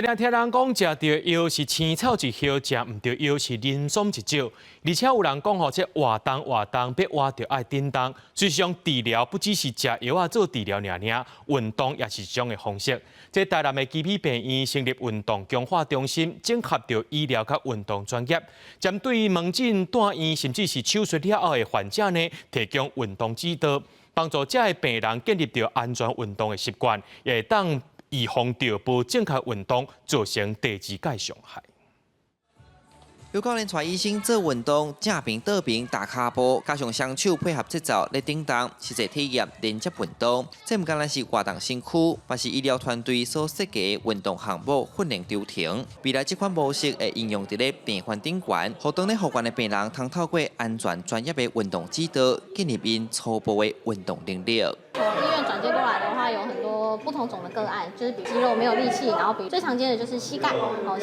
常常听人讲，食到药是青草一叶，食唔到药是人参一招。而且有人讲吼，这活动，要活着爱叮当。实际上，治疗不只是食药啊做治疗尔，运动也是一种的方式。这台南的基皮病院成立运动强化中心，整合着医疗甲运动专业，针对门诊、住院甚至是手术了后的患者呢，提供运动指导，帮助这些病人建立着安全运动的习惯，也会当预防着不正确运动造成第二界伤害。有教练带医生做运动，正平倒平打骹步，加上双手配合节奏来叮当，实际体验连接运动。这唔单单是活动身躯，也是医疗团队所设计的运动项目训练流程。未来这款模式会应用在病患顶悬，互当咧复原的病人通透过安全专业的运动指导，建立因初步的运动能力。从医院转接过来的话，有很多不同种的个案，就是比肌肉没有力气，然后比最常见的就是膝盖，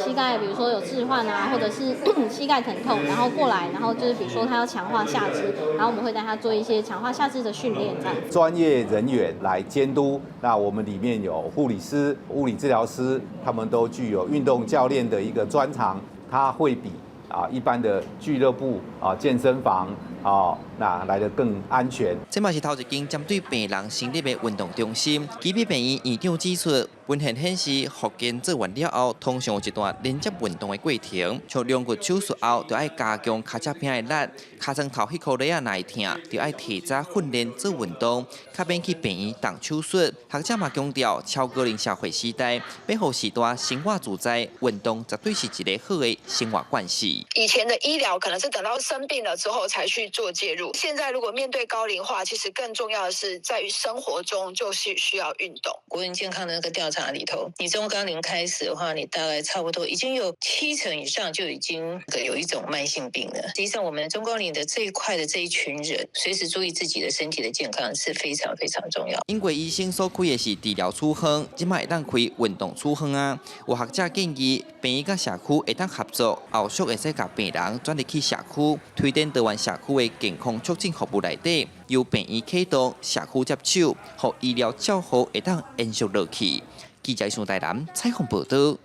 膝盖比如说有置换啊，或者是膝盖疼痛，然后过来，然后就是比如说他要强化下肢，然后我们会带他做一些强化下肢的训练，这样。专业人员来监督，那我们里面有护理师、物理治疗师，他们都具有运动教练的一个专长，他会比一般的俱乐部健身房那来得更安全。这嘛是头一间针对病人成立的运动中心。基皮病院院长指出，文献显示，复健做完了后，通常有一段连接运动的过程。像两骨手术后，就要加强脚趾片的力，脚床头迄颗肋耐痛，就要提早训练做运动，较免去病院动手术。学者嘛强调，超高龄社会时代，要互时代生活自在，运动绝对是一个好的生活惯习。以前的医疗可能是等到生病了之后才去做介入，现在如果面对高龄化，其实更重要的是在于生活中就是需要运动。国人健康的那个调查里头，你中高龄开始的话，你大概差不多已经有70%以上就已经有一种慢性病了。实际上，我们中高龄的这一块的这一群人，随时注意自己的身体的健康是非常非常重要。英国医生所开的是治疗处方，即卖会当开运动处方啊。有学者建议，病院甲社区会当合作，后续会使甲病人转入去社区，推展台湾社区的健康促进服务内底，由病院启动，社区接手，互医疗照护会当延续落去。记者宋台南采访报道。